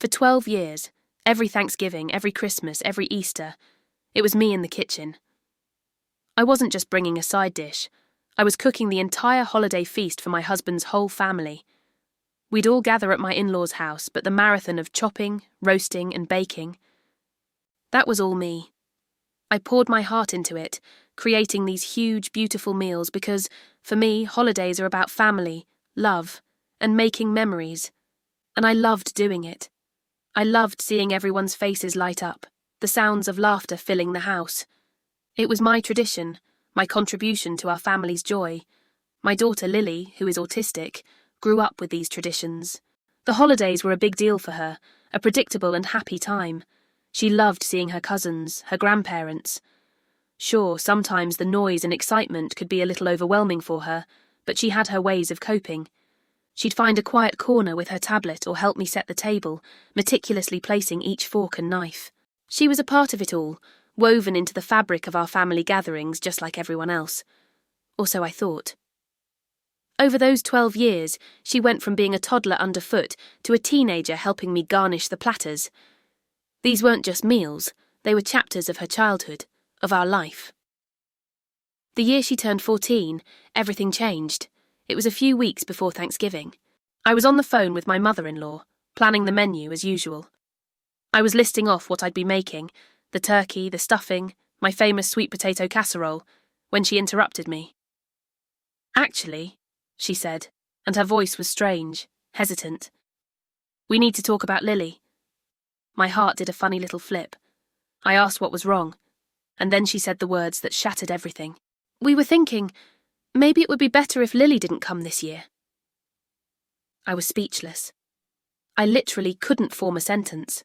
For 12 years, every Thanksgiving, every Christmas, every Easter, it was me in the kitchen. I wasn't just bringing a side dish. I was cooking the entire holiday feast for my husband's whole family. We'd all gather at my in-laws' house, but the marathon of chopping, roasting, and baking, that was all me. I poured my heart into it, creating these huge, beautiful meals because, for me, holidays are about family, love, and making memories. And I loved doing it. I loved seeing everyone's faces light up, the sounds of laughter filling the house. It was my tradition, my contribution to our family's joy. My daughter Lily, who is autistic, grew up with these traditions. The holidays were a big deal for her, a predictable and happy time. She loved seeing her cousins, her grandparents. Sure, sometimes the noise and excitement could be a little overwhelming for her, but she had her ways of coping. She'd find a quiet corner with her tablet or help me set the table, meticulously placing each fork and knife. She was a part of it all, woven into the fabric of our family gatherings just like everyone else. Or so I thought. Over those 12 years, she went from being a toddler underfoot to a teenager helping me garnish the platters. These weren't just meals, they were chapters of her childhood, of our life. The year she turned 14, everything changed. It was a few weeks before Thanksgiving. I was on the phone with my mother-in-law, planning the menu as usual. I was listing off what I'd be making, the turkey, the stuffing, my famous sweet potato casserole, when she interrupted me. "Actually," she said, and her voice was strange, hesitant. "We need to talk about Lily." My heart did a funny little flip. I asked what was wrong, and then she said the words that shattered everything. "We were thinking, maybe it would be better if Lily didn't come this year." I was speechless. I literally couldn't form a sentence.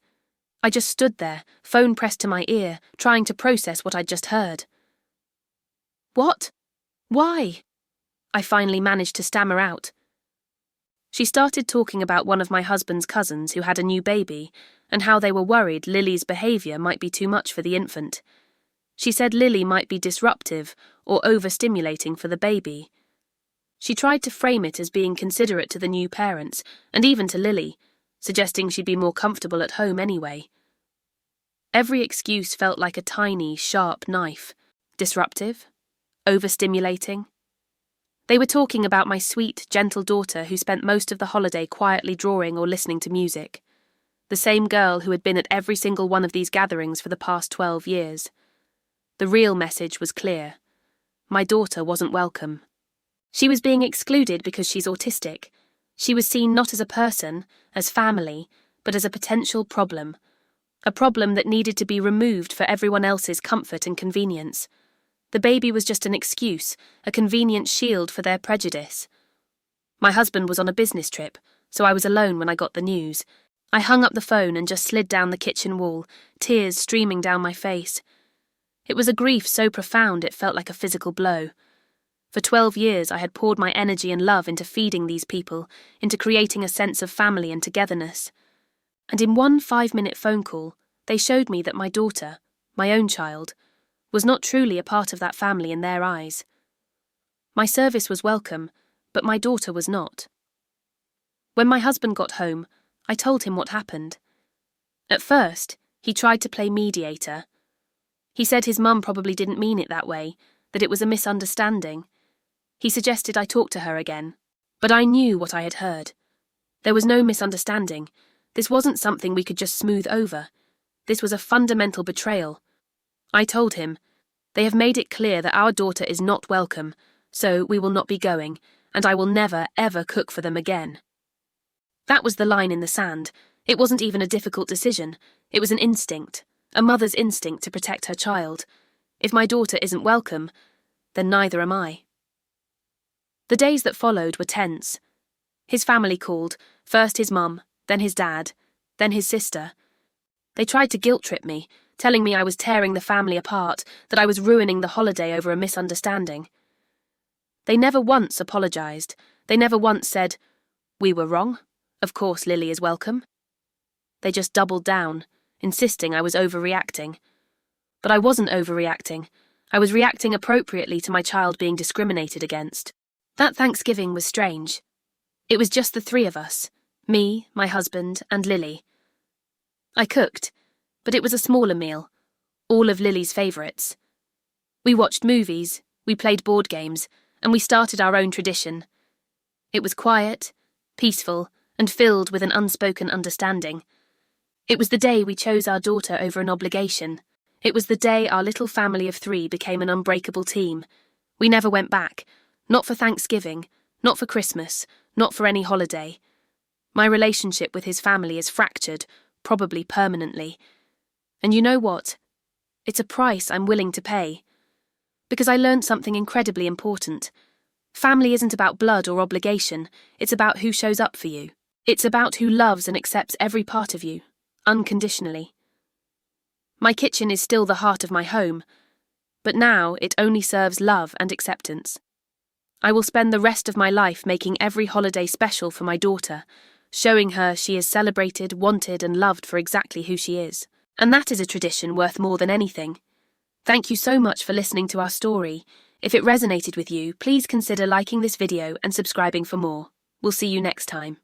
I just stood there, phone pressed to my ear, trying to process what I'd just heard. "What? Why?" I finally managed to stammer out. She started talking about one of my husband's cousins who had a new baby and how they were worried Lily's behaviour might be too much for the infant. She said Lily might be disruptive or overstimulating for the baby. She tried to frame it as being considerate to the new parents and even to Lily, suggesting she'd be more comfortable at home anyway. Every excuse felt like a tiny, sharp knife. Disruptive? Overstimulating? They were talking about my sweet, gentle daughter who spent most of the holiday quietly drawing or listening to music. The same girl who had been at every single one of these gatherings for the past 12 years. The real message was clear. My daughter wasn't welcome. She was being excluded because she's autistic. She was seen not as a person, as family, but as a potential problem. A problem that needed to be removed for everyone else's comfort and convenience. The baby was just an excuse, a convenient shield for their prejudice. My husband was on a business trip, so I was alone when I got the news. I hung up the phone and just slid down the kitchen wall, tears streaming down my face. It was a grief so profound it felt like a physical blow. For 12 years I had poured my energy and love into feeding these people, into creating a sense of family and togetherness. And in one 5-minute phone call, they showed me that my daughter, my own child, was not truly a part of that family in their eyes. My service was welcome, but my daughter was not. When my husband got home, I told him what happened. At first, he tried to play mediator. He said his mum probably didn't mean it that way, that it was a misunderstanding. He suggested I talk to her again, but I knew what I had heard. There was no misunderstanding. This wasn't something we could just smooth over. This was a fundamental betrayal. I told him, "They have made it clear that our daughter is not welcome, so we will not be going, and I will never, ever cook for them again." That was the line in the sand. It wasn't even a difficult decision. It was an instinct, a mother's instinct to protect her child. If my daughter isn't welcome, then neither am I. The days that followed were tense. His family called, first his mum, then his dad, then his sister. They tried to guilt-trip me, telling me I was tearing the family apart, that I was ruining the holiday over a misunderstanding. They never once apologised. They never once said, "We were wrong. Of course Lily is welcome." They just doubled down, insisting I was overreacting. But I wasn't overreacting. I was reacting appropriately to my child being discriminated against. That Thanksgiving was strange. It was just the three of us, me, my husband, and Lily. I cooked, but it was a smaller meal, all of Lily's favourites. We watched movies, we played board games, and we started our own tradition. It was quiet, peaceful, and filled with an unspoken understanding. It was the day we chose our daughter over an obligation. It was the day our little family of 3 became an unbreakable team. We never went back, not for Thanksgiving, not for Christmas, not for any holiday. My relationship with his family is fractured, probably permanently. And you know what? It's a price I'm willing to pay. Because I learned something incredibly important. Family isn't about blood or obligation, it's about who shows up for you. It's about who loves and accepts every part of you, unconditionally. My kitchen is still the heart of my home, but now it only serves love and acceptance. I will spend the rest of my life making every holiday special for my daughter, showing her she is celebrated, wanted, and loved for exactly who she is. And that is a tradition worth more than anything. Thank you so much for listening to our story. If it resonated with you, please consider liking this video and subscribing for more. We'll see you next time.